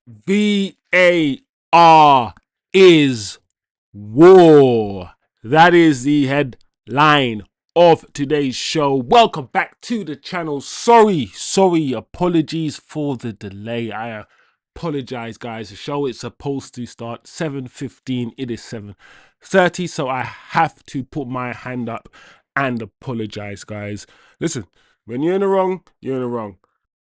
VAR is war. That is the headline of today's show. Welcome back to the channel. Sorry, apologies for the delay. I apologize, guys. The show is supposed to start 7:15. It is 7:30, so I have to put my hand up and apologize, guys. Listen, when you're in the wrong, you're in the wrong.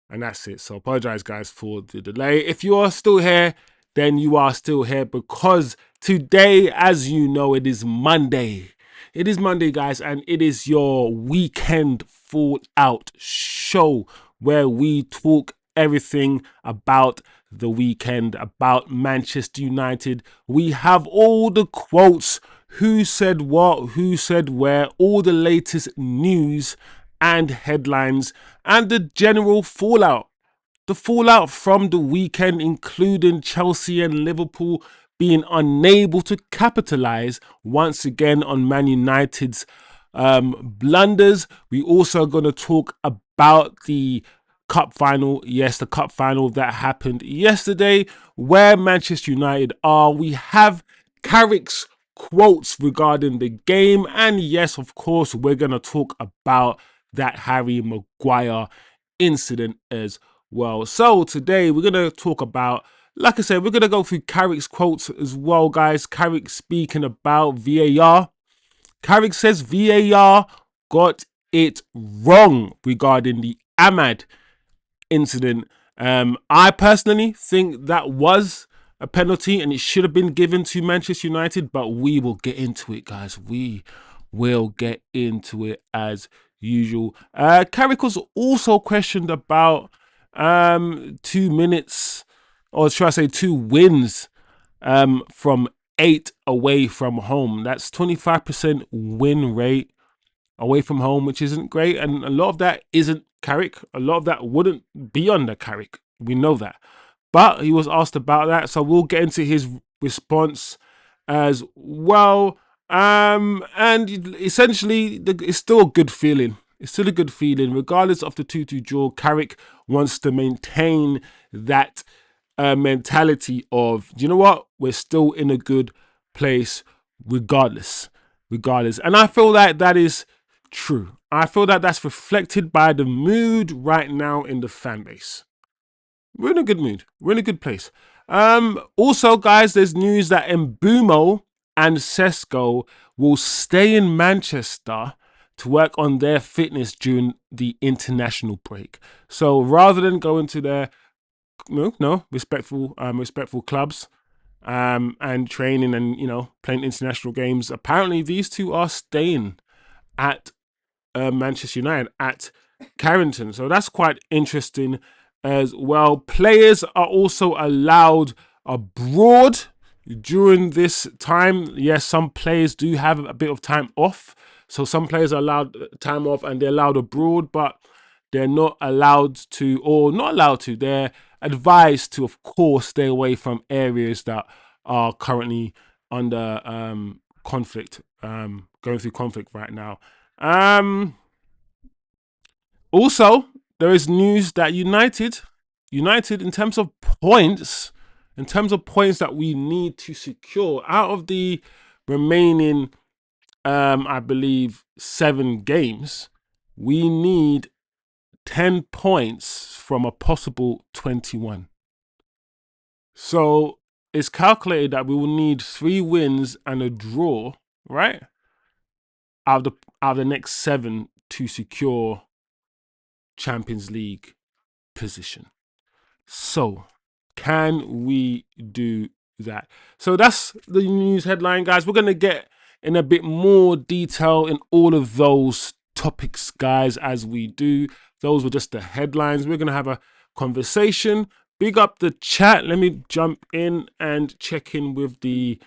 And that's it. So apologize, guys, for the delay. If you are still here, then you are still here because today, as you know, it is Monday. It is Monday, guys, and it is your weekend fallout show where we talk everything about the weekend, about Manchester United. We have all the quotes, who said what, who said where, all the latest news and headlines, and the general fallout. The fallout from the weekend, including Chelsea and Liverpool being unable to capitalize once again on Man United's blunders. We also going to talk about the cup final. Yes, the cup final that happened yesterday, where Manchester United are. We have Carrick's quotes regarding the game, and yes, of course, we're going to talk about that Harry Maguire incident as well. So today we're going to talk about, like I said, we're going to go through Carrick's quotes as well, guys. Carrick speaking about VAR. Carrick says VAR got it wrong regarding the Ahmad incident. I personally think that was a penalty and it should have been given to Manchester United, but we will get into it, guys. We will get into it as usual. Carrick was also questioned about 2 minutes, or should I say 2 wins from 8 away from home. That's 25% win rate away from home, which isn't great, and a lot of that isn't Carrick. A lot of that wouldn't be under Carrick. We know that. But he was asked about that, so we'll get into his response as well. And essentially, it's still a good feeling. It's still a good feeling, regardless of the 2-2 draw. Carrick wants to maintain that mentality of, do you know what? We're still in a good place, regardless. And I feel like that is true. I feel that that's reflected by the mood right now in the fan base. We're in a good mood. We're in a good place. Also, guys, there's news that Mbumo and Sesko will stay in Manchester to work on their fitness during the international break. So rather than going to their respectful clubs and training and playing international games, apparently these two are staying at Manchester United at Carrington. So that's quite interesting as well. Players are also allowed abroad during this time. Yes, some players do have a bit of time off. So some players are allowed time off and they're allowed abroad, but they're not allowed to, or not allowed to, they're advised to, of course, stay away from areas that are currently under conflict, going through conflict right now. Also, there is news that United, in terms of points that we need to secure out of the remaining, I believe, 7 games, we need 10 points from a possible 21. So it's calculated that we will need 3 wins and a draw, right, out of the next 7 to secure Champions League position. So can we do that? So that's the news headline, guys. We're going to get in a bit more detail in all of those topics, guys, as we do. Those were just the headlines. We're going to have a conversation. Big up the chat. Let me jump in and check in with the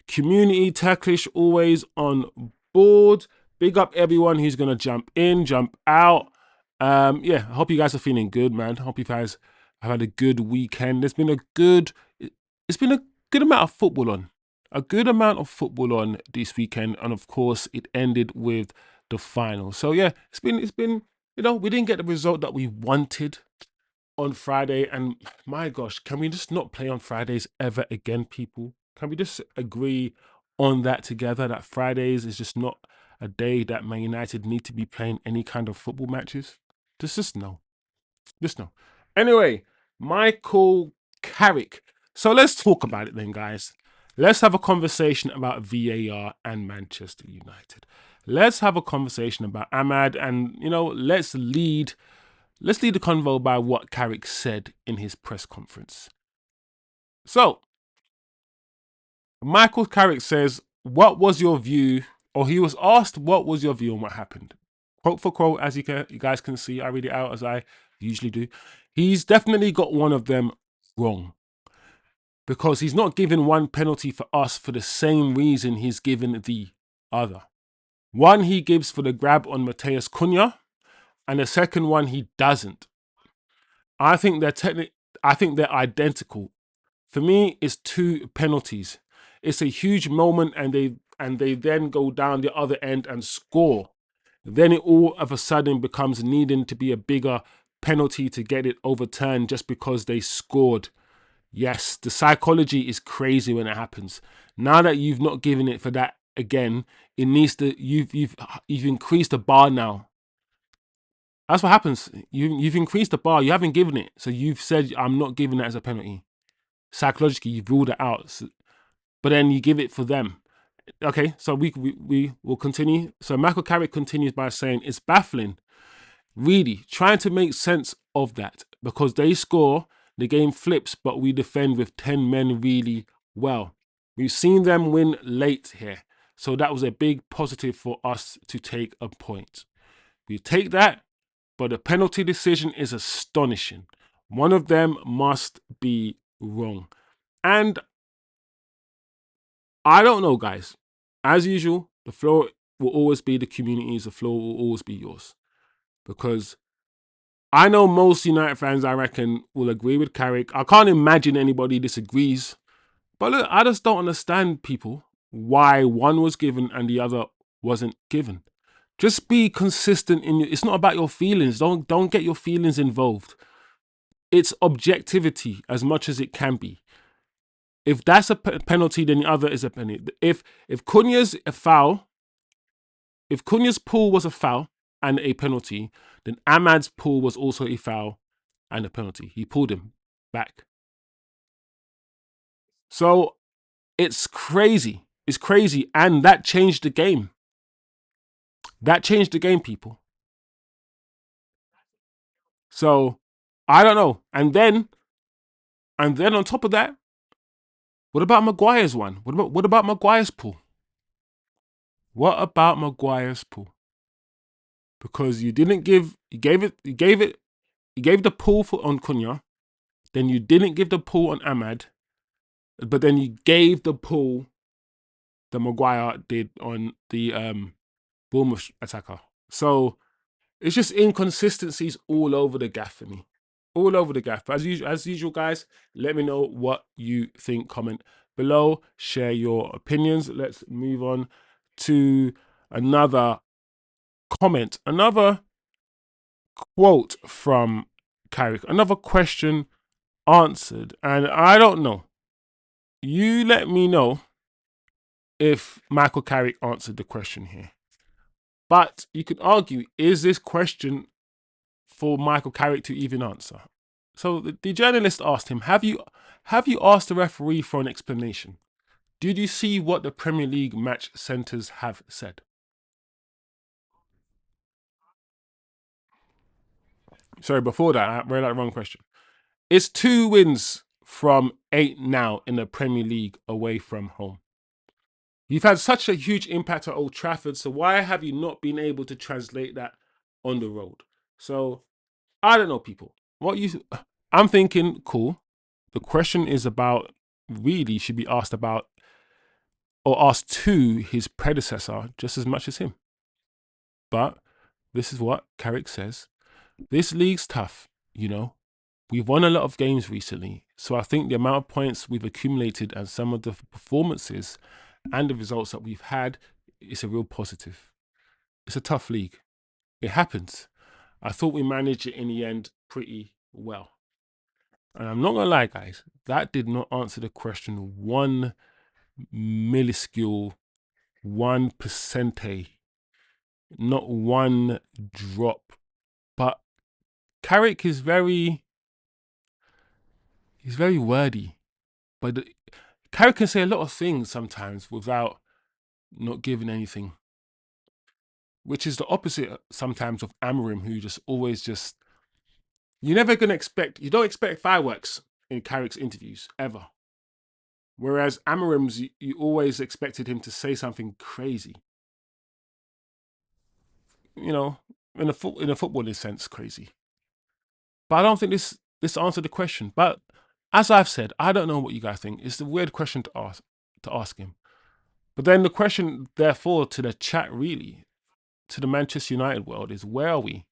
community. Turkish always on board. Big up everyone who's going to jump in, jump out. Yeah, I hope you guys are feeling good, man. I hope you guys have had a good weekend. It's been a good amount of football on. A good amount of football on this weekend, and of course it ended with the final. So yeah, it's been we didn't get the result that we wanted, on Friday. And my gosh, can we just not play on Fridays ever again, people? Can we just agree on that together? That Fridays is just not a day that Man United need to be playing any kind of football matches. Just no. Just no. Anyway, Michael Carrick. So let's talk about it then, guys. Let's have a conversation about VAR and Manchester United. Let's have a conversation about Ahmad, and let's lead the convo by what Carrick said in his press conference. So Michael Carrick says, "What was your view?" Or he was asked, "What was your view on what happened?" Quote for quote, as you guys can see, I read it out as I usually do. He's definitely got one of them wrong, because he's not given one penalty for us for the same reason he's given the other. One he gives for the grab on Mateus Cunha, and the second one he doesn't. I think they're identical. For me, it's two penalties. It's a huge moment, and they then go down the other end and score. Then it all of a sudden becomes needing to be a bigger penalty to get it overturned just because they scored. Yes, the psychology is crazy when it happens. Now that you've not given it for that again, it needs to you've increased the bar now. That's what happens. You've increased the bar. You haven't given it, so you've said I'm not giving it as a penalty. Psychologically, you've ruled it out, but then you give it for them. Okay, so we will continue. So Michael Carrick continues by saying it's baffling, really, trying to make sense of that, because they score, the game flips, but we defend with 10 men really well. We've seen them win late here, so that was a big positive for us to take a point. We take that, but the penalty decision is astonishing. One of them must be wrong. And I don't know, guys. As usual, the floor will always be the community's, the floor will always be yours. Because I know most United fans, I reckon, will agree with Carrick. I can't imagine anybody disagrees. But look, I just don't understand, people, why one was given and the other wasn't given. Just be consistent in your, it's not about your feelings. Don't get your feelings involved. It's objectivity as much as it can be. If that's a penalty, then the other is a penalty. If Cunha's a foul, if Cunha's pull was a foul and a penalty, then Ahmad's pull was also a foul and a penalty. He pulled him back. So it's crazy. It's crazy. And that changed the game. That changed the game, people. So I don't know. And then on top of that, what about Maguire's one? What about Maguire's pull? What about Maguire's pull? Because you gave the pull on Cunha, then you didn't give the pull on Ahmad, but then you gave the pull that Maguire did on the Bournemouth attacker. So it's just inconsistencies all over the gaff for me. All over the gaff. But as usual, guys, let me know what you think. Comment below. Share your opinions. Let's move on to another comment. Another quote from Carrick. Another question answered. And I don't know. You let me know if Michael Carrick answered the question here. But you could argue, is this question for Michael Carrick to even answer? So the journalist asked him, have you asked the referee for an explanation? Did you see what the Premier League match centres have said? Sorry, before that, I read out the wrong question. It's 2 wins from 8 now in the Premier League away from home. You've had such a huge impact at Old Trafford, so why have you not been able to translate that on the road? So I don't know, people. I'm thinking, cool. The question is about, really should be asked about, or asked to his predecessor just as much as him. But this is what Carrick says. This league's tough, you know. We've won a lot of games recently, so I think the amount of points we've accumulated and some of the performances and the results that we've had is a real positive. It's a tough league. It happens. I thought we managed it in the end pretty well. And I'm not gonna lie, guys, that did not answer the question one minuscule, 1%, not one drop. But Carrick is he's very wordy. But Carrick can say a lot of things sometimes without not giving anything, which is the opposite sometimes of Amorim, who just always just you're never gonna expect. You don't expect fireworks in Carrick's interviews ever. Whereas Amorim's, you always expected him to say something crazy. You know, in a footballing sense, crazy. But I don't think this answered the question. But as I've said, I don't know what you guys think. It's a weird question to ask him. But then the question, therefore, to the chat really, to the Manchester United world, is where are we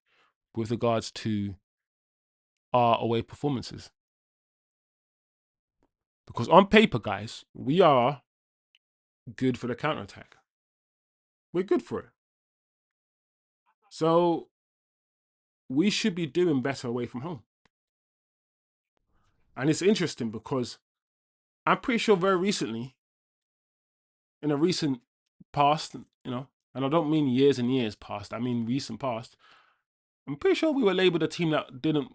with regards to our away performances? Because on paper, guys, we are good for the counter attack. We're good for it. So we should be doing better away from home. And it's interesting because I'm pretty sure very recently, in a recent past, and I don't mean years and years past, I mean recent past, I'm pretty sure we were labeled a team that didn't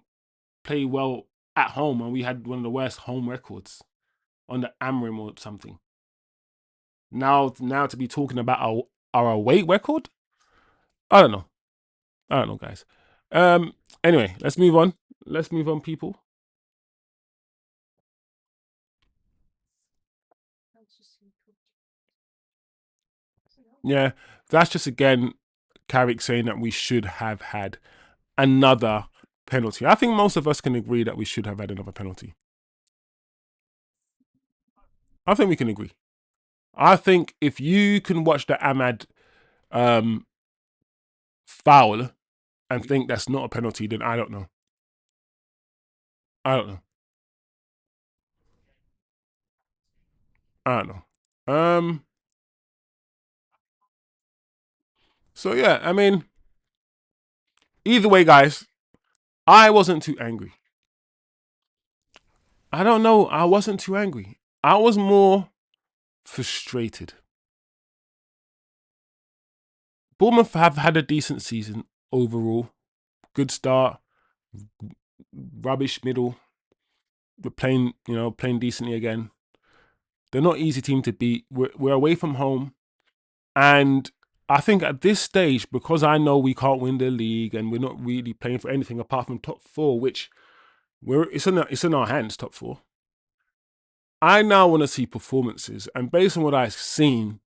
play well at home and we had one of the worst home records on the Amrim or something. Now to be talking about our away record? I don't know. I don't know, guys. Anyway, let's move on. Let's move on, people. Yeah, that's just again Carrick saying that we should have had another penalty. I think most of us can agree that we should have had another penalty. I think we can agree. I think if you can watch the Ahmad um, foul and think that's not a penalty, then I don't know. I don't know. I don't know. So yeah, I mean, either way, guys, I wasn't too angry. I don't know. I wasn't too angry. I was more frustrated. Bournemouth have had a decent season overall. Good start, rubbish middle. We're playing decently again. They're not easy team to beat. We're away from home, and I think at this stage, because I know we can't win the league and we're not really playing for anything apart from top four, which it's in our hands, top four. I now want to see performances, and based on what I've seen,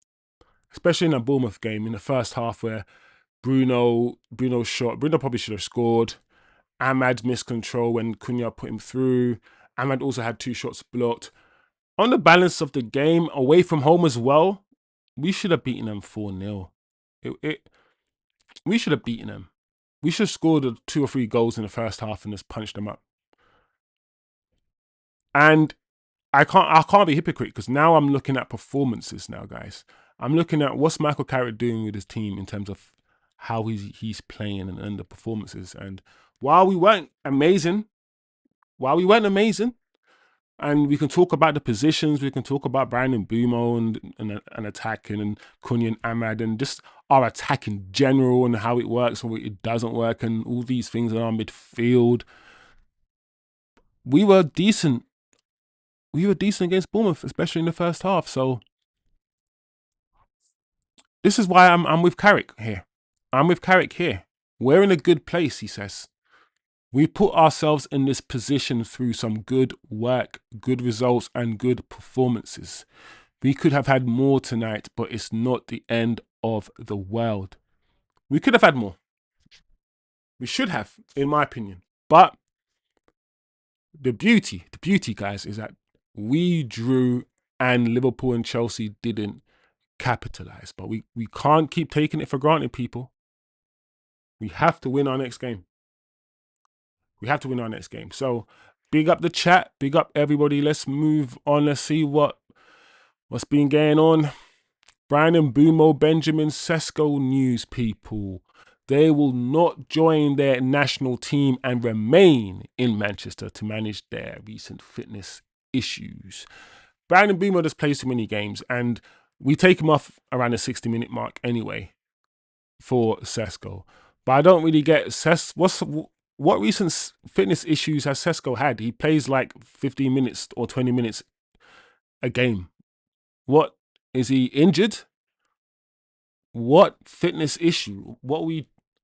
especially in a Bournemouth game in the first half, where Bruno probably should have scored. Ahmad missed control when Cunha put him through. Ahmad also had 2 shots blocked. On the balance of the game, away from home as well, we should have beaten them 4-0. We should have beaten them. We should have scored 2 or 3 goals in the first half and just punched them up. And I can't be a hypocrite because now I'm looking at performances now, guys. I'm looking at what's Michael Carrick doing with his team in terms of how he's playing and the performances. And while we weren't amazing, and we can talk about the positions, we can talk about Brandon Bumo and attacking and Cunha and Ahmad and just our attack in general and how it works or it doesn't work and all these things in our midfield. We were decent. We were decent against Bournemouth, especially in the first half. So this is why I'm with Carrick here. I'm with Carrick here. We're in a good place, he says. We put ourselves in this position through some good work, good results, and good performances. We could have had more tonight, but it's not the end of the world. We could have had more. We should have, in my opinion. But the beauty, guys, is that we drew and Liverpool and Chelsea didn't capitalize. But we can't keep taking it for granted, people. We have to win our next game. We have to win our next game. So big up the chat. Big up everybody. Let's move on. Let's see what's been going on. Brandon Bumo, Benjamin Sesko news, people. they will not join their national team and remain in Manchester to manage their recent fitness issues. Brandon Boomer just plays too many games, and we take him off around the 60-minute mark anyway for Sesko. But I don't really get what recent fitness issues has Sesko had? He plays like 15 minutes or 20 minutes a game. What is he injured? What fitness issue?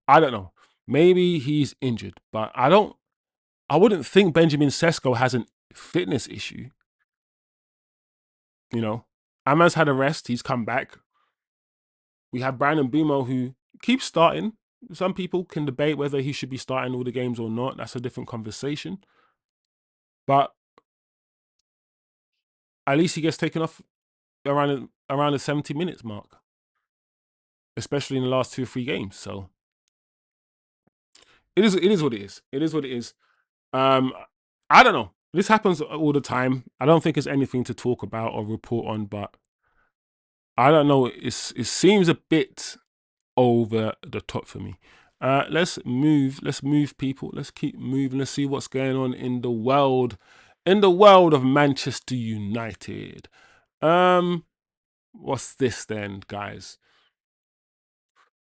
I don't know. Maybe he's injured, but I wouldn't think Benjamin Sesko has a fitness issue. You know, Aman's had a rest. He's come back. We have Brandon Bumo who keeps starting. Some people can debate whether he should be starting all the games or not. That's a different conversation. But at least he gets taken off around the 70 minutes mark, especially in the last 2 or 3 games. So it is what it is. It is what it is. I don't know. This happens all the time. I don't think it's anything to talk about or report on, but I don't know. It seems a bit over the top for me. Let's move. Let's move, people. Let's keep moving. Let's see what's going on in the world. In the world of Manchester United. What's this then, guys?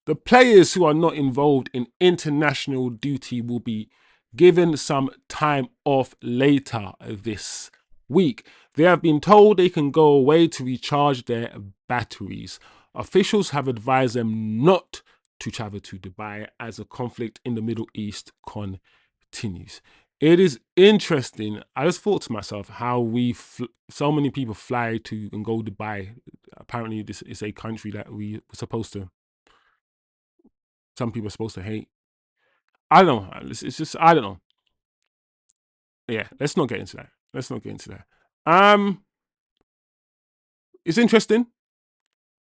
The players who are not involved in international duty will be given some time off later this week. They have been told they can go away to recharge their batteries. Officials have advised them not to travel to Dubai as the conflict in the Middle East continues. It is interesting. I just thought to myself how so many people fly to and go to Dubai. Apparently, this is a country that we were supposed to. Some people are supposed to hate. I don't know. It's just I don't know. Yeah, let's not get into that. Let's not get into that. It's interesting.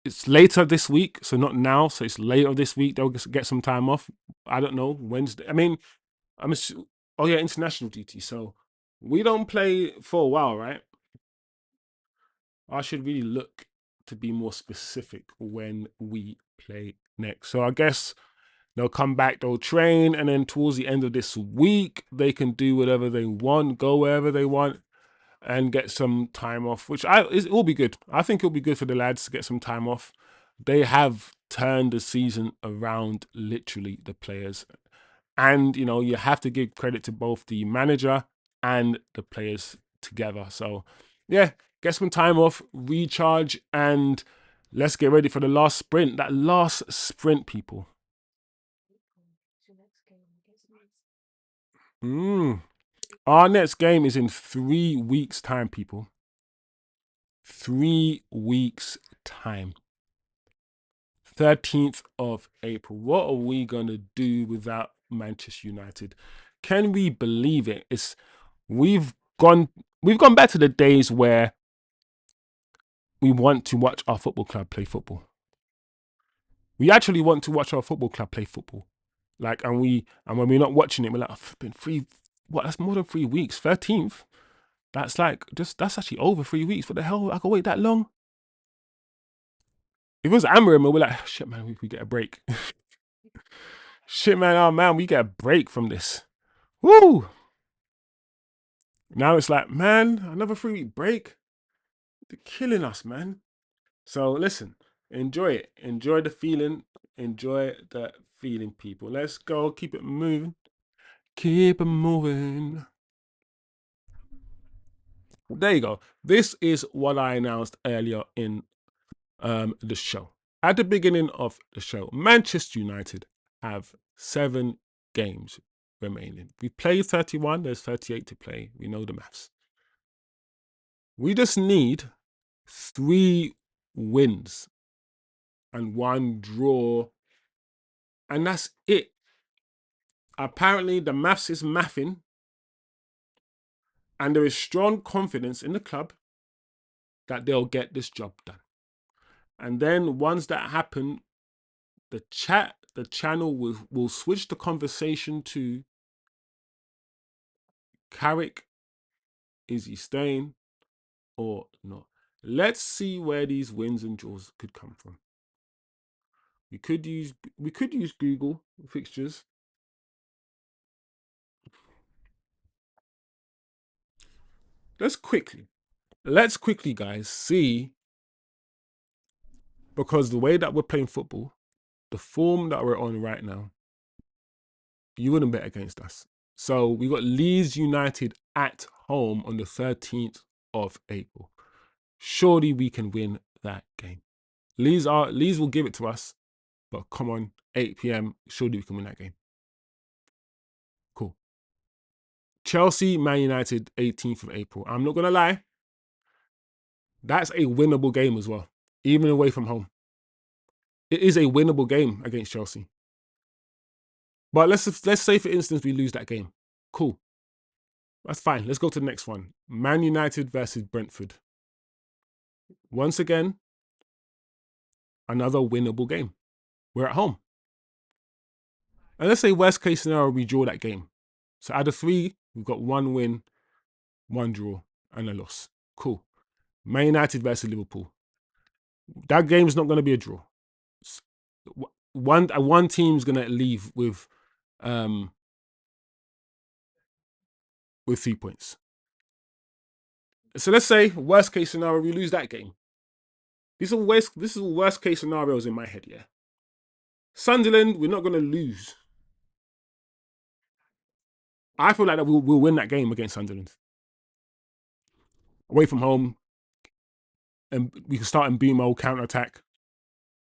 It's later this week, so not now. So it's later this week. They'll get some time off. I don't know, Wednesday. I mean, oh yeah, international duty. So we don't play for a while, right? I should really look to be more specific when we play next. So I guess they'll come back, they'll train, and then towards the end of this week, they can do whatever they want, go wherever they want, and get some time off, which it will be good. I think it'll be good for the lads to get some time off. They have turned the season around, literally, the players. And, you have to give credit to both the manager and the players together. So, yeah, get some time off, recharge, and let's get ready for the last sprint. That last sprint, people. Our next game is in 3 weeks' time, people. 3 weeks' time. 13th of April. What are we gonna do without Manchester United? Can we believe it? We've gone back to the days where we want to watch our football club play football. We actually want to watch our football club play football. And when we're not watching it, we're like, oh, it's been that's more than 3 weeks. 13th. That's actually over 3 weeks. What the hell? I can wait that long? If it was Amarim, we're like, oh, shit, man, we get a break. Shit, man, oh man, we get a break from this. Woo! Now it's like, man, another 3 week break. They're killing us, man. So listen, enjoy it. Enjoy the feeling. Enjoy the feeling, people. Let's go. Keep it moving. Keep it moving. There you go. This is what I announced earlier in the show. At the beginning of the show, Manchester United have 7 games remaining. We played 31, there's 38 to play. We know the maths. We just need 3 wins and 1 draw, and that's it. Apparently, the maths is mathing, and there is strong confidence in the club that they'll get this job done. And then once that happens, the channel will switch the conversation to Carrick. Is he staying or not? Let's see where these wins and draws could come from. We could use Google fixtures. Let's quickly, guys, see, because the way that we're playing football, the form that we're on right now, you wouldn't bet against us. So we got Leeds United at home on the 13th of April. Surely we can win that game. Leeds will give it to us, but come on, 8 p.m. Surely we can win that game. Cool. Chelsea, Man United, 18th of April. I'm not gonna lie, that's a winnable game as well, even away from home. It is a winnable game against Chelsea. But let's say, for instance, we lose that game. Cool. That's fine. Let's go to the next one. Man United versus Brentford. Once again, another winnable game. We're at home. And let's say worst case scenario, we draw that game. So out of 3, we've got 1 win, 1 draw, and a loss. Cool. Man United versus Liverpool. That game's not going to be a draw. One team's going to leave with 3 points. So let's say worst case scenario, we lose that game. This is worst case scenarios in my head, yeah. Sunderland, we're not going to lose. I feel like that we'll win that game against Sunderland. Away from home, and we can start in BMO counter attack.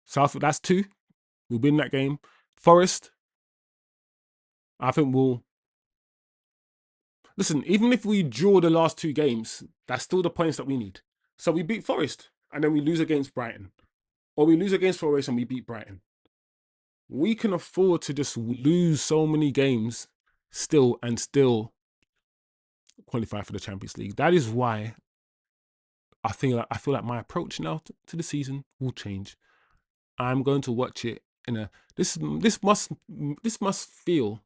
South, that's 2. We'll win that game. Forest, I think we'll. Listen, even if we draw the last 2 games, that's still the points that we need. So we beat Forest, and then we lose against Brighton. Or we lose against Forest and we beat Brighton. We can afford to just lose so many games still qualify for the Champions League. That is why I feel like my approach now to the season will change. I'm going to watch it in a this must feel.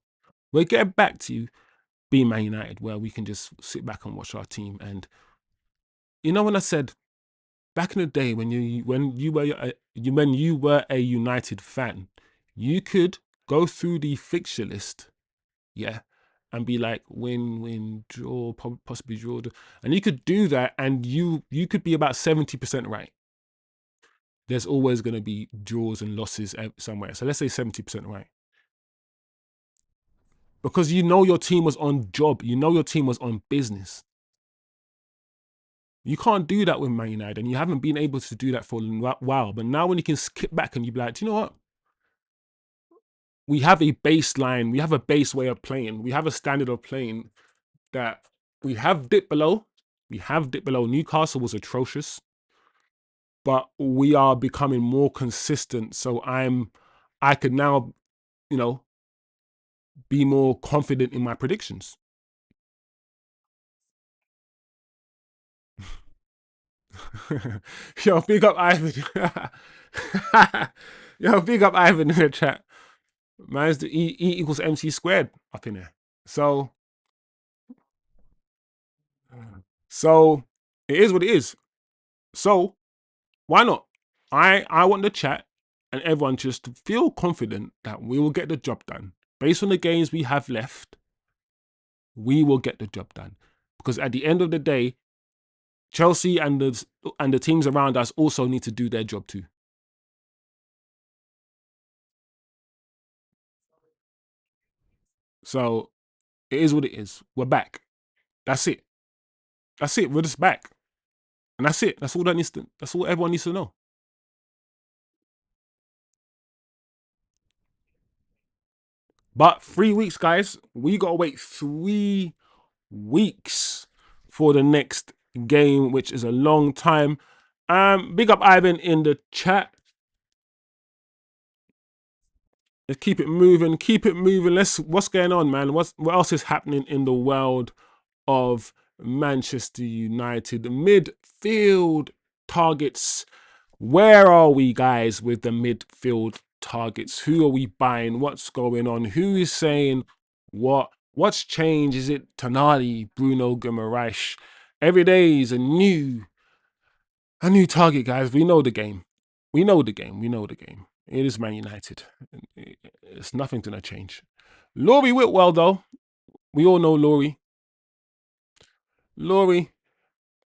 We're getting back to being Man United, where we can just sit back and watch our team. And when I said back in the day when you were a United fan, you could go through the fixture list, yeah, and be like win, draw, possibly draw, and you could do that, and you could be about 70% right. There's always going to be draws and losses somewhere. So let's say 70% right. Because your team was on job. Your team was on business. You can't do that with Man United, and you haven't been able to do that for a while. But now when you can skip back and you be like, do you know what? We have a baseline. We have a base way of playing. We have a standard of playing that we have dipped below. Newcastle was atrocious, but we are becoming more consistent. So I could now, be more confident in my predictions. Yo, big up Ivan. Yo, big up Ivan in the chat. Man's the E equals MC squared up in there. So it is what it is. So why not? I want the chat and everyone just to feel confident that we will get the job done. Based on the games we have left, we will get the job done. Because at the end of the day, Chelsea and the teams around us also need to do their job too. So it is what it is. We're back. That's it. We're just back. And that's it. That's all everyone needs to know. But 3 weeks, guys. We gotta wait 3 weeks for the next game, which is a long time. Big up Ivan in the chat. Let's keep it moving. What's going on, man? What else is happening in the world of Manchester United? The midfield targets. Where are we, guys, with the midfield targets? Who are we buying? What's going on? Who is saying what? What's changed? Is it Tonali, Bruno Guimaraes? Every day is a new target, guys. We know the game. We know the game. It is Man United. It's nothing going to change. Laurie Whitwell, though, we all know Laurie. Laurie.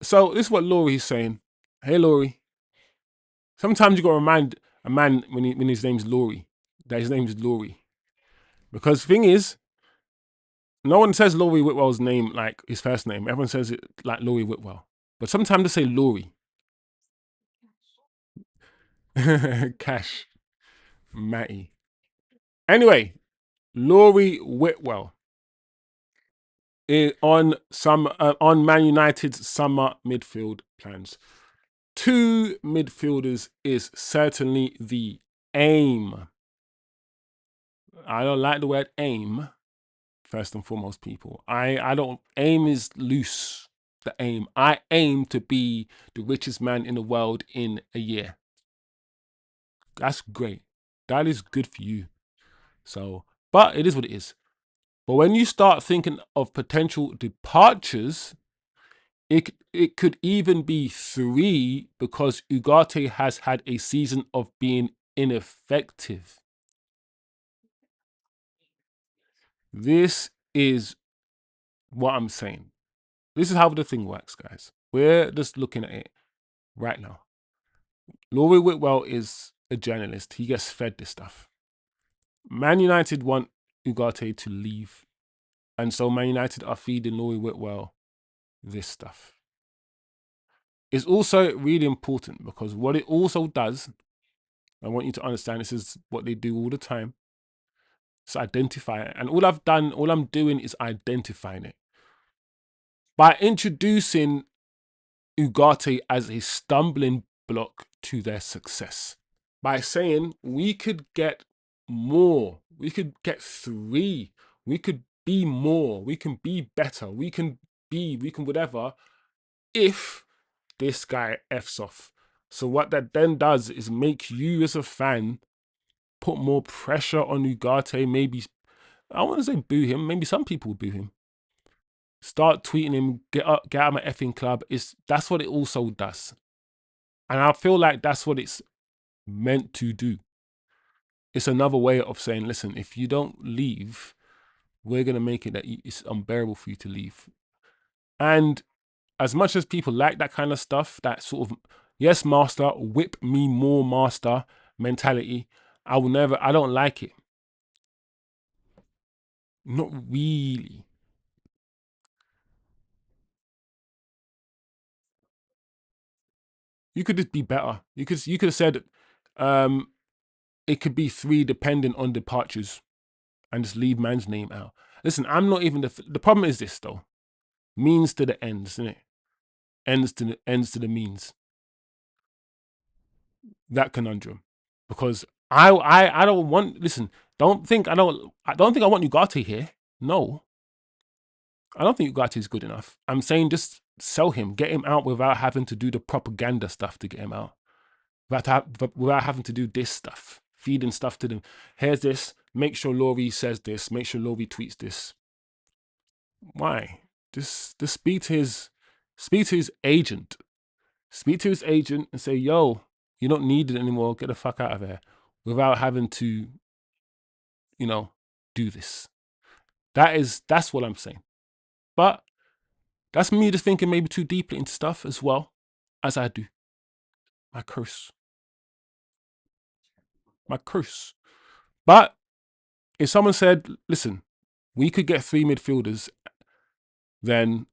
So this is what Laurie's saying. Hey, Laurie. Sometimes you got to remind a man when his name's Laurie that his name is Laurie, because the thing is, no one says Laurie Whitwell's name like his first name. Everyone says it like Laurie Whitwell, but sometimes they say Laurie. Cash, Matty. Anyway, Laurie Whitwell on Man United's summer midfield plans. 2 midfielders is certainly the aim. I don't like the word aim. First and foremost, people. I don't aim is loose. The aim. I aim to be the richest man in the world in a year. That's great. That is good for you. So, but it is what it is. But when you start thinking of potential departures, it could even be 3 because Ugarte has had a season of being ineffective. This is what I'm saying. This is how the thing works, guys. We're just looking at it right now. Laurie Whitwell is a journalist. He gets fed this stuff. Man United want Ugarte to leave. And so Man United are feeding Laurie Whitwell this stuff. It's also really important because what it also does, I want you to understand, this is what they do all the time. It's identify it. And all I'm doing is identifying it. By introducing Ugarte as a stumbling block to their success. By saying we could get more, we could get 3, we could be more, we can be better, we can whatever, if this guy F's off. So what that then does is make you as a fan put more pressure on Ugarte. Maybe, I want to say boo him, maybe some people boo him. Start tweeting him, get out of my effing club. That's what it also does. And I feel like that's what it's meant to do. It's another way of saying, listen, if you don't leave, we're going to make it that it's unbearable for you to leave. And as much as people like that kind of stuff, that sort of, yes, master, whip me more, master mentality, I don't like it. Not really. You could just be better. You could have said, it could be 3 depending on departures, and just leave man's name out. Listen, I'm not even the problem is this though. Means to the ends, isn't it? Ends to the means. That conundrum. Because I don't want, listen, don't think I want Ugarte here. No. I don't think Ugarte is good enough. I'm saying just sell him, get him out without having to do the propaganda stuff to get him out. Without having to do this stuff, feeding stuff to them. Here's this. Make sure Laurie says this. Make sure Laurie tweets this. Why? Just speak to his agent. Speak to his agent and say, "Yo, you don't need it anymore. Get the fuck out of here," without having to, do this. That's what I'm saying. But that's me just thinking maybe too deeply into stuff as well as I do. My curse. But if someone said, listen, we could get 3 midfielders, then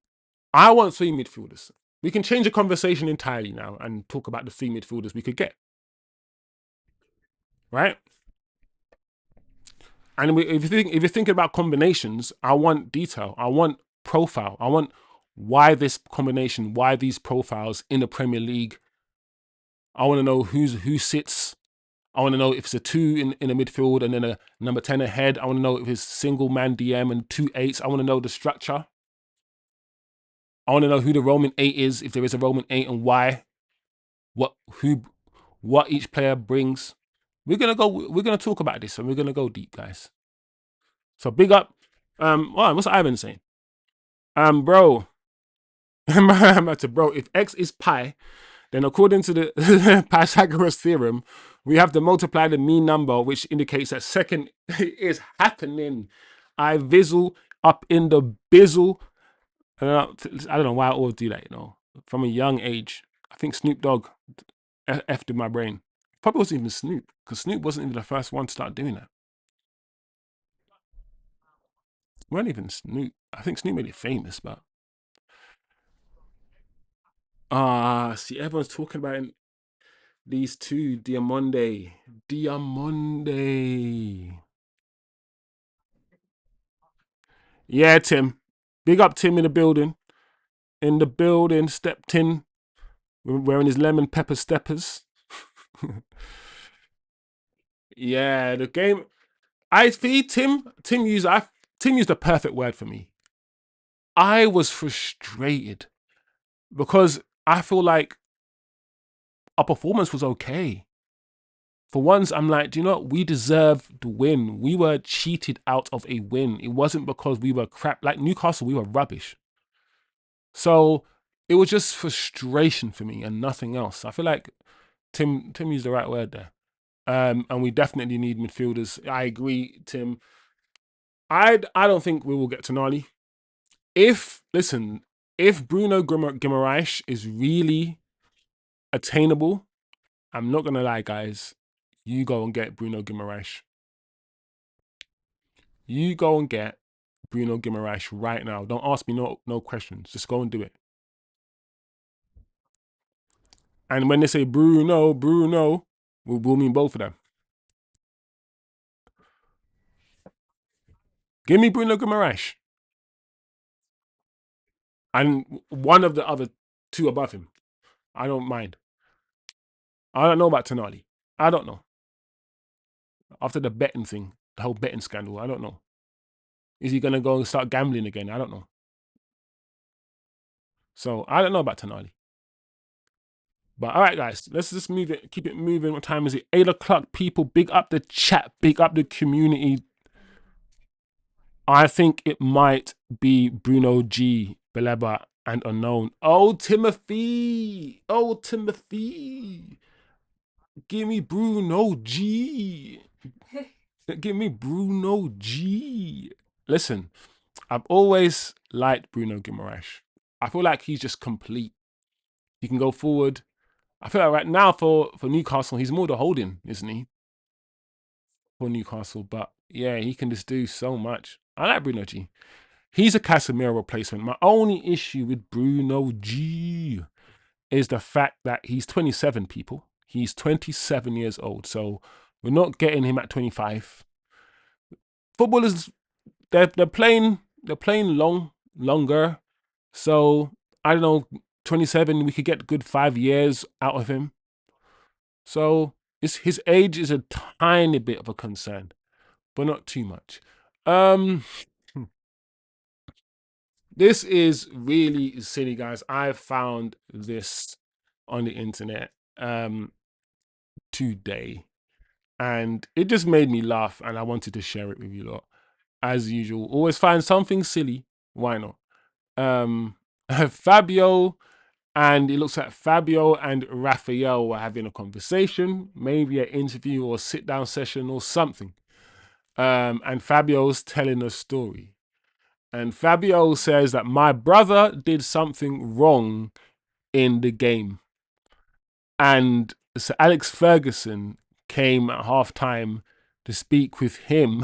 I want 3 midfielders. We can change the conversation entirely now and talk about the 3 midfielders we could get. Right? And if you're thinking about combinations, I want detail. I want profile. I want why this combination, why these profiles in the Premier League. I want to know who sits. I want to know if it's a 2 in the midfield and then a number 10 ahead. I want to know if it's single man DM and 2 8s. I want to know the structure. I want to know who the Roman 8 is, if there is a Roman 8, and why. What each player brings. We're gonna talk about this and we're gonna go deep, guys. So big up. What's Ivan saying? Bro. Bro, if X is pi, then according to the Pythagoras theorem, We have to multiply the mean number, which indicates that second is happening. I vizzle up in the bizzle. I don't know why I always do that, from a young age. I think Snoop Dogg effed in my brain. Probably wasn't even Snoop, because Snoop wasn't even the first one to start doing that. It weren't even Snoop. I think Snoop made it famous, but see, everyone's talking about these two, Diamonde. Diamonde. Yeah, Tim. Big up Tim in the building. In the building, stepped in, wearing his lemon pepper steppers. Yeah, the game. I feed Tim. Tim used the perfect word for me. I was frustrated because I feel like our performance was okay. For once, I'm like, do you know what? We deserved the win. We were cheated out of a win. It wasn't because we were crap. Like Newcastle, we were rubbish. So it was just frustration for me and nothing else. I feel like Tim used the right word there. And we definitely need midfielders. I agree, Tim. I don't think we will get Tonali. If Bruno Guimaraes is really attainable, I'm not gonna lie, guys. You go and get Bruno Guimaraes. You go and get Bruno Guimaraes right now. Don't ask me no questions. Just go and do it. And when they say Bruno, Bruno, we'll mean both of them. Give me Bruno Guimaraes and one of the other two above him. I don't mind. I don't know about Tonali. I don't know. After the betting thing, the whole betting scandal, I don't know. Is he gonna go and start gambling again? I don't know. So I don't know about Tonali. But all right, guys, let's just move it, keep it moving. What time is it? 8 o'clock. People, big up the chat, big up the community. I think it might be Bruno G, Beleba, and Unknown. Oh, Timothy. Oh, Timothy. Give me Bruno G. Give me Bruno G. Listen, I've always liked Bruno Guimaraes. I feel like he's just complete. He can go forward. I feel like right now for Newcastle, he's more the holding, isn't he? For Newcastle, but yeah, he can just do so much. I like Bruno G. He's a Casemiro replacement. My only issue with Bruno G is the fact that he's 27 people. He's 27 years old. So we're not getting him at 25. Footballers, they're playing longer. So I don't know, 27, we could get good 5 years out of him. So his age is a tiny bit of a concern, but not too much. Um This is really silly, guys. I found this on the internet today, and it just made me laugh, and I wanted to share it with you lot. As usual, always find something silly. Why not? Um, Fabio, and it looks like Fabio and Raphael were having a conversation, maybe an interview or sit down session or something. And Fabio's telling a story. And Fabio says that my brother did something wrong in the game. And so Alex Ferguson came at halftime to speak with him.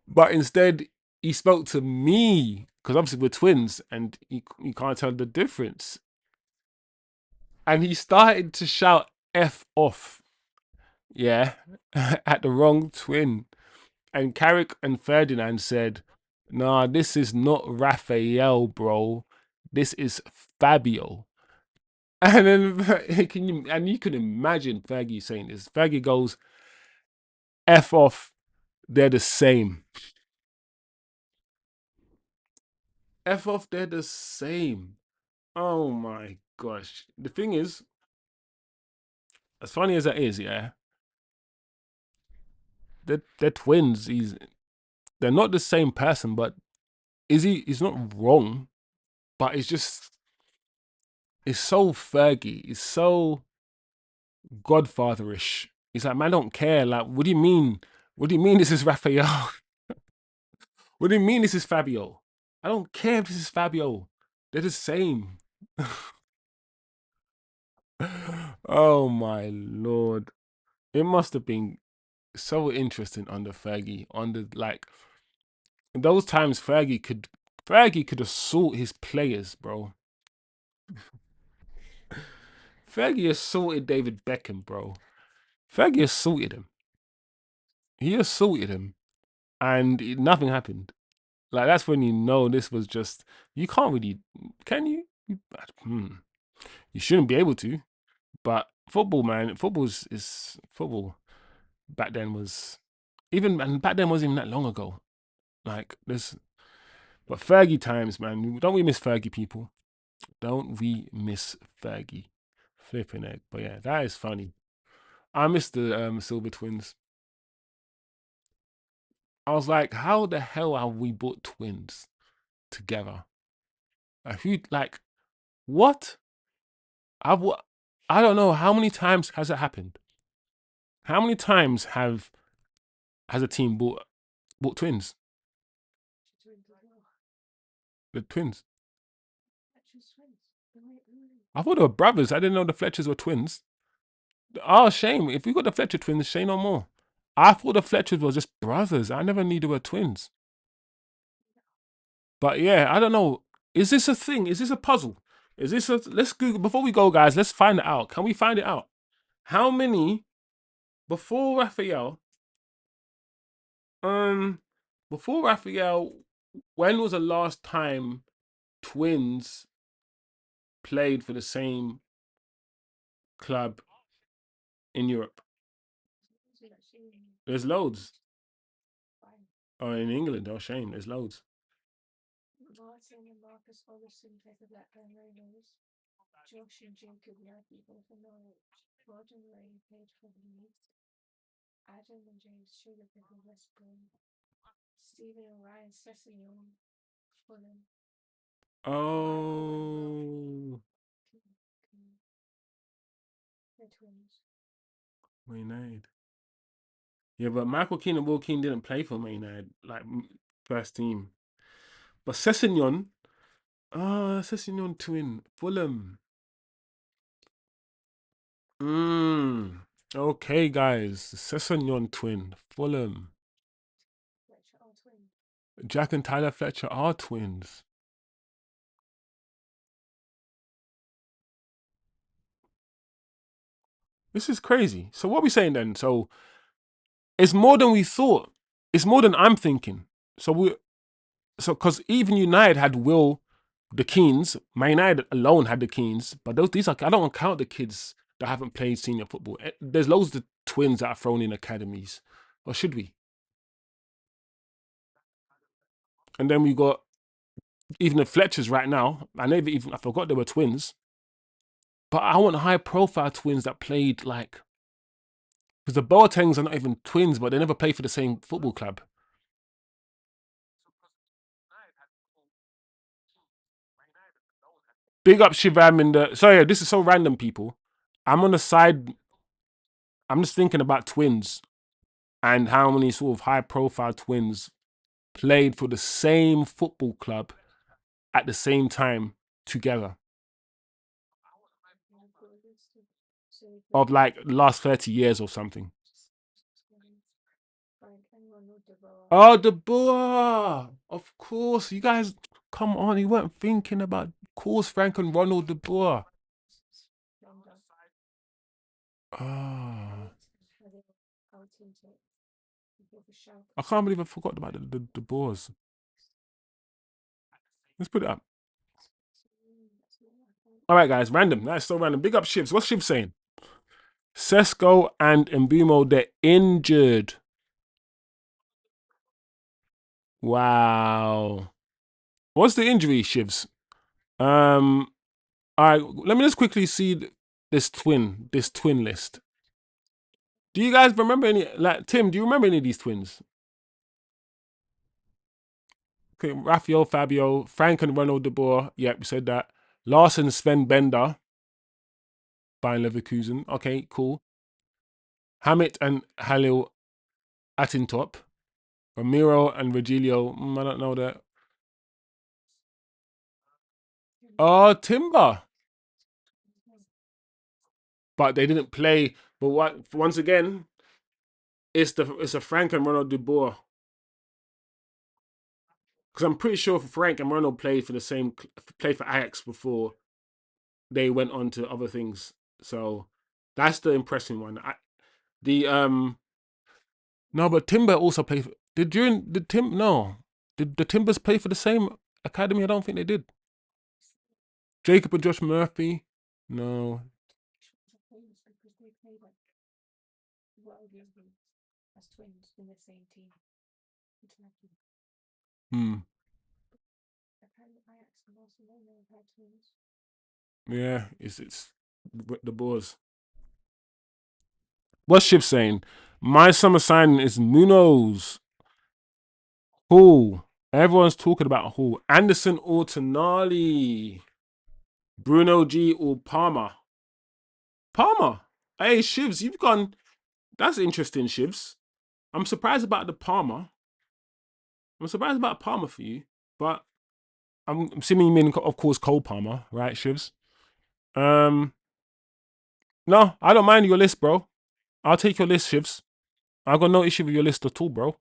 But instead, he spoke to me because obviously we're twins and you can't tell the difference. And he started to shout F off, yeah, at the wrong twin. And Carrick and Ferdinand said, nah, this is not Raphael, bro. This is Fabio. And then you can imagine Fergie saying this. Fergie goes, F off, they're the same. F off, they're the same. Oh my gosh. The thing is, as funny as that is, yeah, they're twins. They're not the same person, but he's not wrong, but it's so Fergie. It's so Godfatherish. He's like, man, I don't care. Like, what do you mean? What do you mean this is Raphael? What do you mean this is Fabio? I don't care if this is Fabio. They're the same. Oh my lord. It must have been so interesting under Fergie. Under like those times Fergie could assault his players, bro. Fergie assaulted David Beckham, bro. Fergie assaulted him. He assaulted him and nothing happened. Like that's when you know this was just you can't really can you? You shouldn't be able to. But football, man, is football. Back then was even and back then wasn't even that long ago. Like this, but Fergie times, man. Don't we miss Fergie, people? Don't we miss Fergie? Flipping egg. But yeah, that is funny. I miss the Silver Twins. I was like, how the hell have we brought twins together? Like who? Like what? I've wa- I don't know how many times has it happened. How many times has a team bought twins? The twins. I thought they were brothers. I didn't know the Fletchers were twins. Oh, shame. If we got the Fletcher twins, say no more. I thought the Fletchers were just brothers. I never knew they were twins. But yeah, I don't know. Is this a thing? Is this a puzzle? Is this a let's Google before we go, guys, let's find it out. Can we find it out? How many before Raphael, um before Raphael, when was the last time twins played for the same club in Europe? There's loads. Oh, in England, oh shame, there's loads. Oh, Man United. Yeah, but Michael Keane and Will Keane didn't play for Man United, like first team. But Sessegnon, Sessegnon twin, Fulham. Okay, guys, Sessegnon twin, Fulham. Jack and Tyler Fletcher are twins. This is crazy. So what are we saying then? So it's more than we thought. It's more than I'm thinking. So because even United had Will, the Keens. Man United alone had the Keens, but these are I don't count the kids that haven't played senior football. There's loads of twins that are thrown in academies, or should we? And then we got even the Fletchers right now. I forgot they were twins, but I want high profile twins that played like because the Boatengs are not even twins, but they never played for the same football club. Big up Shivam in the. Sorry, this is so random, people. I'm on the side. I'm just thinking about twins and how many sort of high profile twins played for the same football club at the same time together of like last 30 years or something. Oh, De Boer. Of course. You guys, come on. You weren't thinking about, of course, Frank and Ronald De Boer. Oh, I can't believe I forgot about the Boers. Let's put it up. All right, guys. Random. That's so random. Big up Shivs. What's Shivs saying? Sesko and Mbumo, they're injured. Wow. What's the injury, Shivs? Um, all right, let me just quickly see this twin list. Do you guys remember any? Like Tim, do you remember any of these twins? Okay, Raphael, Fabio, Frank and Ronald De Boer. Yep, we said that. Larson, Sven Bender. Bayern Leverkusen. Okay, cool. Hamit and Halil Atintop. Ramiro and Regilio. I don't know that. Oh, Timber. But they didn't play. But what? Once again, it's a Frank and Ronald de Boer. Because I'm pretty sure Frank and Ronald played for Ajax before they went on to other things. So that's the impressive one. The No, but Timber also played. Did Tim no? Did the Timbers play for the same academy? I don't think they did. Jacob and Josh Murphy. No. Hmm. Yeah, it's the Boers. What's Shiv saying? My summer signing is Munoz. Who? Everyone's talking about who? Anderson or Tonali? Bruno G or Palmer? Palmer. Hey, Shivs, you've gone. That's interesting, Shivs. I'm surprised about the Palmer. I'm surprised about Palmer for you, but I'm assuming you mean, of course, Cole Palmer, right, Shivs? Um, no, I don't mind your list, bro. I'll take your list, Shivs. I've got no issue with your list at all, bro.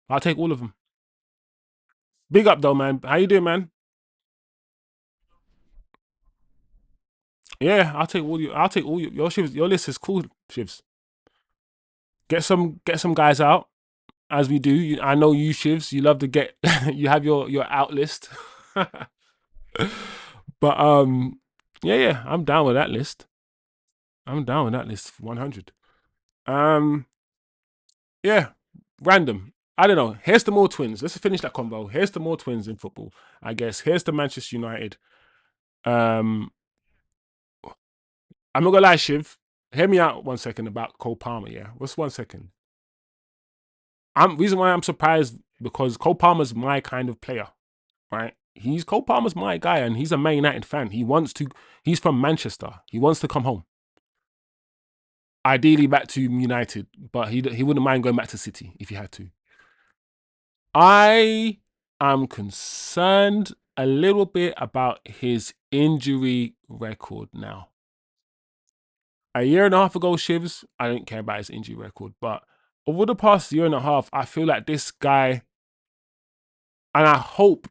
I'll take all of them. Big up, though, man. How you doing, man? Yeah, I'll take all you. I'll take all your Shivs. Your list is cool, Shivs. Get some guys out as we do. I know you, Shivs. You love to get. You have your out list. But yeah, I'm down with that list. I'm down with that list. 100. Um, yeah, random. I don't know. Here's the more twins. Let's finish that combo. Here's the more twins in football. I guess. Here's the Manchester United. Um, I'm not gonna lie, Shiv. Hear me out 1 second about Cole Palmer. Yeah, what's 1 second? Reason why I'm surprised because Cole Palmer's my kind of player, right? Cole Palmer's my guy, and he's a Man United fan. He wants to. He's from Manchester. He wants to come home. Ideally back to United, but he wouldn't mind going back to City if he had to. I am concerned a little bit about his injury record now. A year and a half ago, Shivs, I didn't care about his injury record, but over the past year and a half, I feel like this guy, and I hope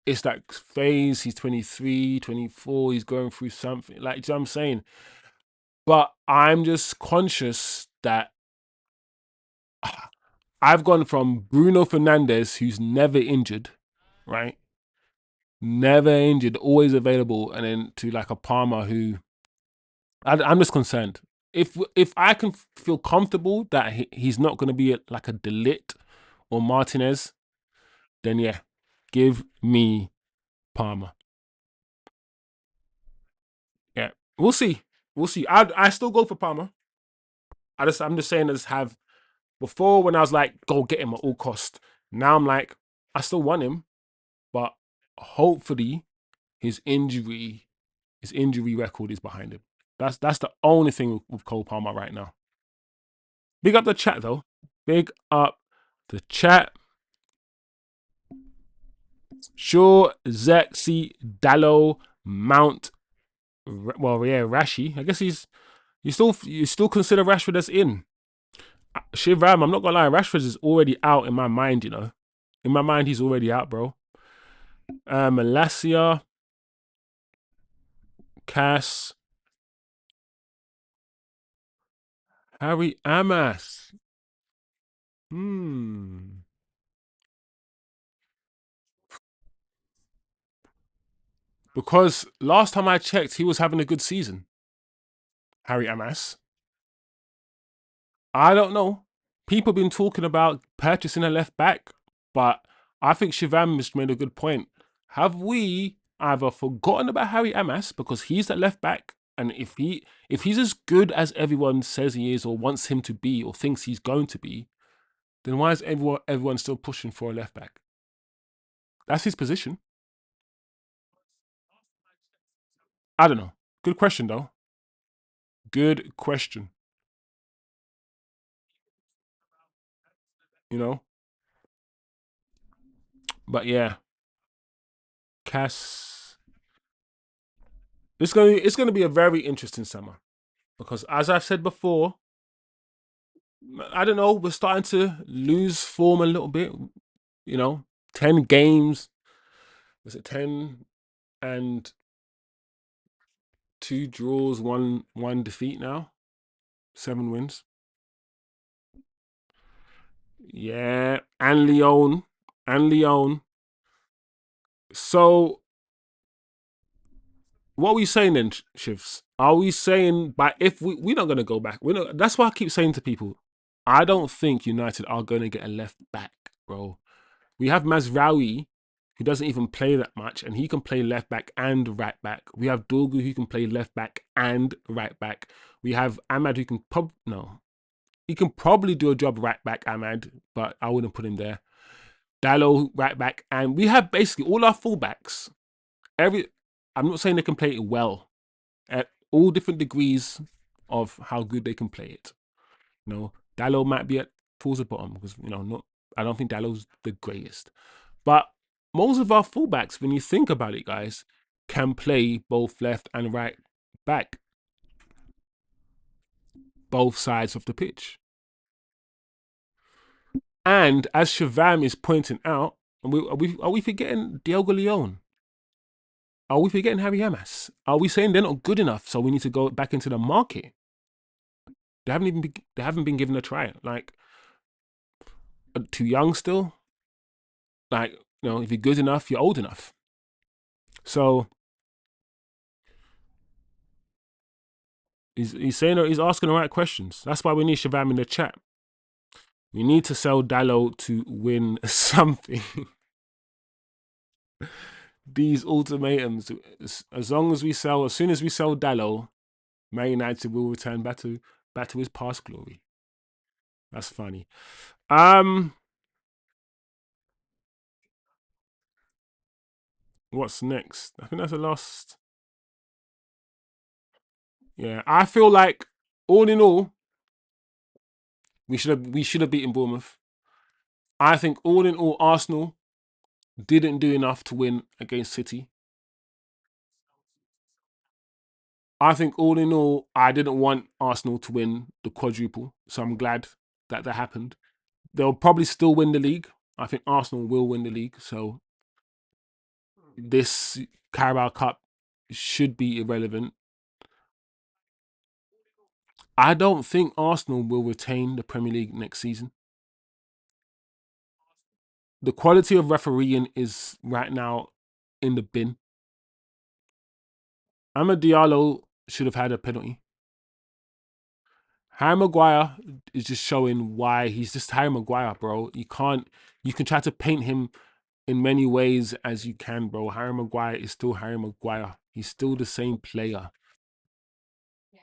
it's that phase, he's 23, 24, he's going through something, like, you know what I'm saying? But I'm just conscious that I've gone from Bruno Fernandes, who's never injured, right? Never injured, always available, and then to like a Palmer who I'm just concerned. If I can feel comfortable that he's not going to be like a Delit or Martinez, then yeah, give me Palmer. Yeah, we'll see. We'll see. I still go for Palmer. I'm just saying, as have before when I was like, go get him at all cost. Now I'm like, I still want him, but hopefully his injury record is behind him. That's the only thing with Cole Palmer right now. Big up the chat though. Big up the chat. Sure, Zexy, Dallo, Mount. Well, yeah, Rashi. I guess you still consider Rashford as in. Shivam, I'm not gonna lie, Rashford is already out in my mind. You know, in my mind he's already out, bro. Malasia, Cass, Harry Amas. Hmm. Because last time I checked, he was having a good season. Harry Amas. I don't know. People been talking about purchasing a left back, but I think Shivam just made a good point. Have we either forgotten about Harry Amas because he's the left back, and if he's as good as everyone says he is, or wants him to be, or thinks he's going to be, then why is everyone still pushing for a left back? That's his position. I don't know. Good question though. Good question. You know, but yeah, Cass. It's gonna be a very interesting summer because, as I've said before, I don't know. We're starting to lose form a little bit. You know, 10 games. Was it 10 and 2 draws, one defeat now? 7 wins. Yeah, and Leon. So what are we saying then, Shifts? Are we saying, but if we're not gonna go back? We're not. That's why I keep saying to people, I don't think United are gonna get a left back, bro. We have Mazraoui, who doesn't even play that much, and he can play left back and right back. We have Dorgu, who can play left back and right back. We have Ahmad, who can no, he can probably do a job right back, Ahmad, but I wouldn't put him there. Dallo right back, and we have basically all our fullbacks. I'm not saying they can play it well at all different degrees of how good they can play it. Dallo might be at towards the bottom because not. I don't think Dallo's the greatest, but most of our fullbacks, when you think about it, guys, can play both left and right back, both sides of the pitch. And as Shavam is pointing out, are we forgetting Diogo Leon? Are we forgetting Harry Hamas? Are we saying they're not good enough, so we need to go back into the market? They haven't been given a try. Like, too young still. Like, if you're good enough, you're old enough. So he's saying, he's asking the right questions. That's why we need Shavam in the chat. We need to sell Dallo to win something. These ultimatums, as long as as soon as we sell Dallo, Man United will return back to his past glory. That's funny. What's next? I think that's the last. Yeah, I feel like all in all, we should have beaten Bournemouth. I think all in all, Arsenal didn't do enough to win against City. I think all in all, I didn't want Arsenal to win the quadruple, so I'm glad that happened. They'll probably still win the league. I think Arsenal will win the league, so this Carabao Cup should be irrelevant. I don't think Arsenal will retain the Premier League next season. The quality of refereeing is right now in the bin. Amad Diallo should have had a penalty. Harry Maguire is just showing why he's just Harry Maguire, bro. You can try to paint him in many ways as you can, bro. Harry Maguire is still Harry Maguire. He's still the same player.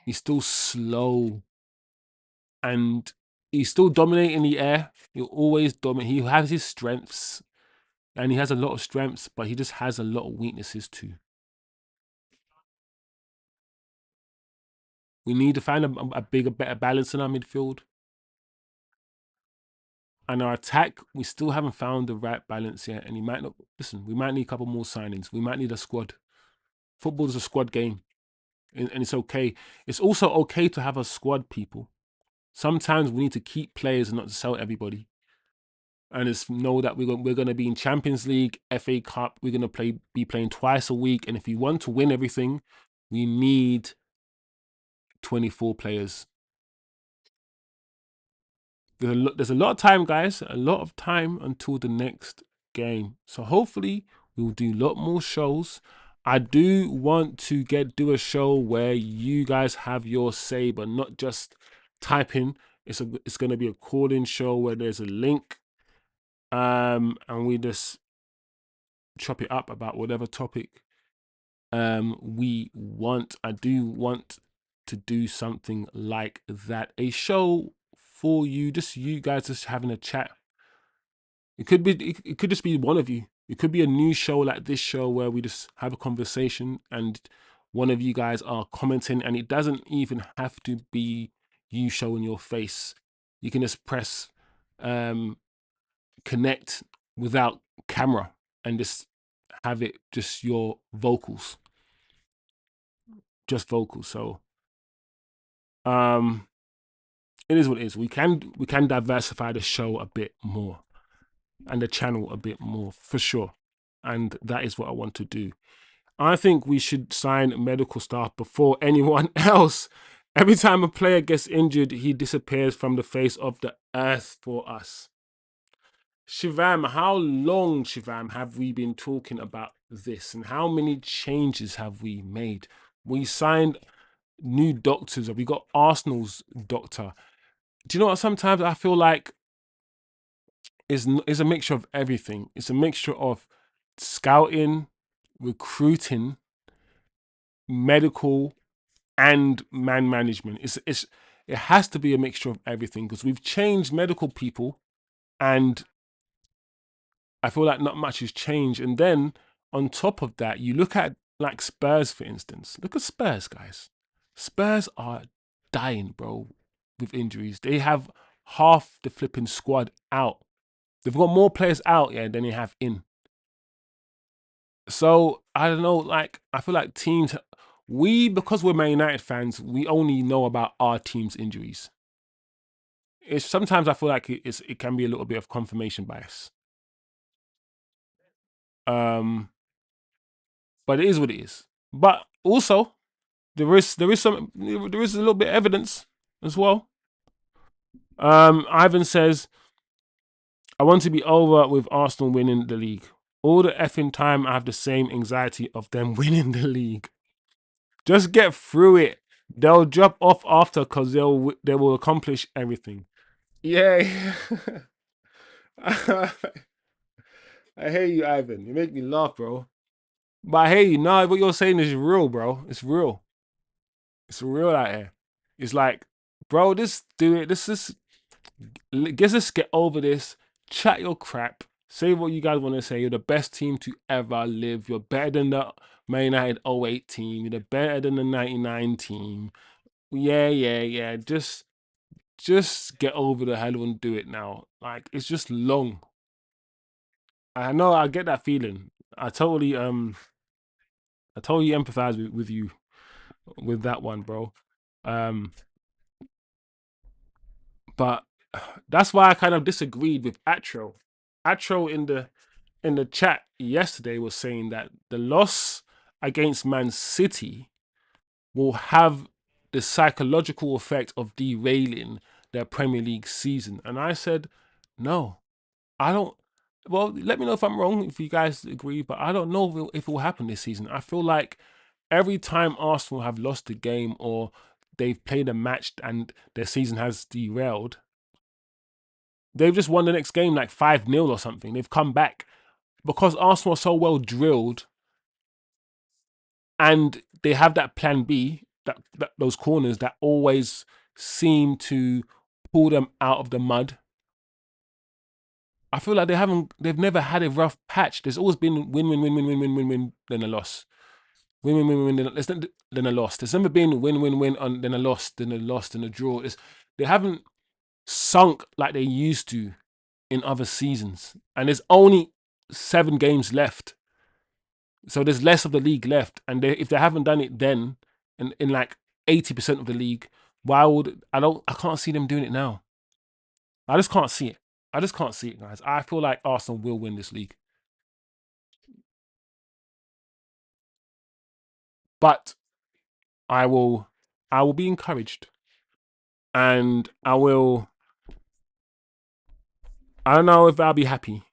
He's still slow and he's still dominating the air. He'll always dominate. He has his strengths and he has a lot of strengths, but he just has a lot of weaknesses too. We need to find a bigger, better balance in our midfield. And our attack, we still haven't found the right balance yet. And he might not listen. We might need a couple more signings. We might need a squad. Football is a squad game, and it's okay. It's also okay to have a squad, people. Sometimes we need to keep players and not to sell everybody. And it's know that we're going to be in Champions League, FA Cup. We're going to be playing twice a week. And if we want to win everything, we need 24 players. There's a lot of time, guys. A lot of time until the next game. So hopefully we'll do a lot more shows. I do want to do a show where you guys have your say, but not just typing. It's going to be a call-in show where there's a link, and we just chop it up about whatever topic we want. I do want to do something like that, a show for you, just you guys just having a chat. It could just be one of you. It could be a new show like this show where we just have a conversation and one of you guys are commenting, and it doesn't even have to be you showing your face. You can just press connect without camera and just have it just your vocals, just vocals. So um it is what it is. We can diversify the show a bit more and the channel a bit more for sure, and that is what I want to do. I think we should sign medical staff before anyone else. Every time a player gets injured, he disappears from the face of the earth for us. Shivam, how long, Shivam, have we been talking about this, and how many changes have we made? We signed new doctors, or we got Arsenal's doctor. Do you know what? Sometimes I feel like it's a mixture of everything. It's a mixture of scouting, recruiting, medical, and man management. It has to be a mixture of everything, because we've changed medical people, and I feel like not much has changed. And then on top of that, you look at like Spurs, for instance. Look at Spurs, guys. Spurs are dying, bro, with injuries. They have half the flipping squad out. They've got more players out, yeah, than they have in. So I don't know, like I feel like teams, because we're Man United fans, we only know about our team's injuries. It's sometimes I feel like it can be a little bit of confirmation bias. Um, but it is what it is. But also there is a little bit of evidence as well. Ivan says, I want to be over with Arsenal winning the league. All the effing time I have the same anxiety of them winning the league. Just get through it. They'll drop off after because they will accomplish everything. Yeah. I hear you, Ivan. You make me laugh, bro. But I hear you. Nah, what you're saying is real, bro. It's real. It's real out here. It's like, bro, just do it. Just get over this. Chat your crap. Say what you guys want to say. You're the best team to ever live. You're better than the Man United '08 team. You're better than the '99 team. Yeah, yeah, yeah. Just get over the hell and do it now. Like, it's just long. I know, I get that feeling. I totally empathize with you with that one, bro. Um, but that's why I kind of disagreed with Atro. Atro in the chat yesterday was saying that the loss against Man City will have the psychological effect of derailing their Premier League season. And I said, no, I don't. Well, let me know if I'm wrong, if you guys agree, but I don't know if it will happen this season. I feel like every time Arsenal have lost a game or they've played a match and their season has derailed, they've just won the next game like 5-0 or something. They've come back because Arsenal are so well drilled, and they have that plan B, that those corners that always seem to pull them out of the mud. I feel like they've never had a rough patch. There's always been win, win, win, win, win, win, win, win, then a loss. Win, win, win, win, then a loss. There's never been win, win, win, then a loss, then a loss, then a draw. They haven't sunk like they used to in other seasons. And there's only 7 games left. So there's less of the league left. And if they haven't done it then, in like 80% of the league, I can't see them doing it now. I just can't see it. I just can't see it, guys. I feel like Arsenal will win this league. But I will be encouraged. And I don't know if I'll be happy.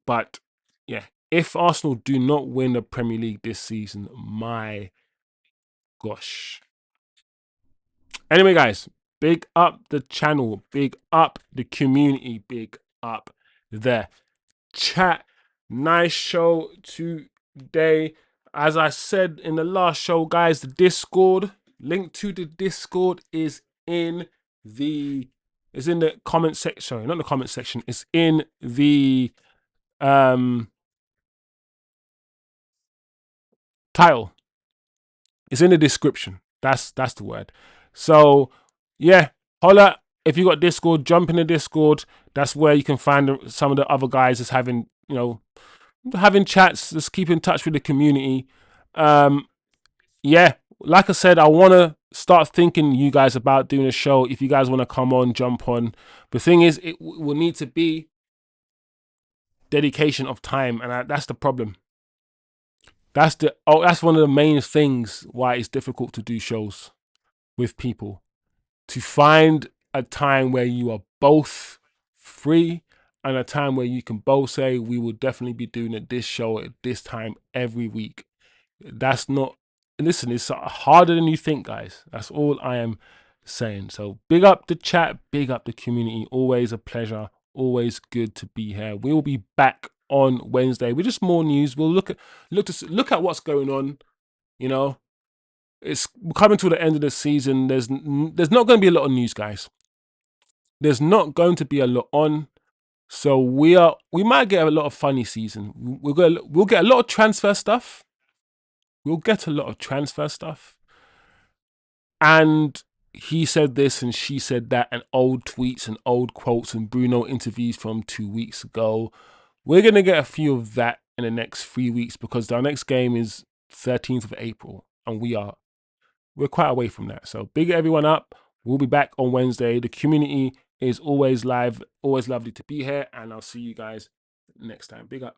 But yeah, if Arsenal do not win the Premier League this season, my gosh. Anyway, guys, big up the channel, big up the community, big up the chat. Nice show today. As I said in the last show, guys, the Discord, link to the Discord is in the comment section. Sorry, not the comment section. It's in the title. It's in the description. That's the word. So yeah, holla. If you got Discord, jump in the Discord. That's where you can find some of the other guys that's having, having chats. Just keep in touch with the community. Yeah, like I said, I want to start thinking you guys about doing a show. If you guys want to come on, jump on. The thing is, it will need to be dedication of time, and that's the problem. That's one of the main things why it's difficult to do shows with people. To find a time where you are both free and a time where you can both say we will definitely be doing this show at this time every week. That's not, listen, it's harder than you think, guys. That's all I am saying. So big up the chat, big up the community. Always a pleasure, always good to be here. We will be back on Wednesday with just more news. We'll look at what's going on. It's coming to the end of the season. There's not going to be a lot of news, guys. There's not going to be a lot on. So we might get a lot of funny season. We'll get a lot of transfer stuff. We'll get a lot of transfer stuff. And he said this and she said that, and old tweets and old quotes and Bruno interviews from 2 weeks ago. We're going to get a few of that in the next 3 weeks because our next game is 13th of April and we're quite away from that. So big everyone up. We'll be back on Wednesday. The community is always live, always lovely to be here, and I'll see you guys next time. Big up.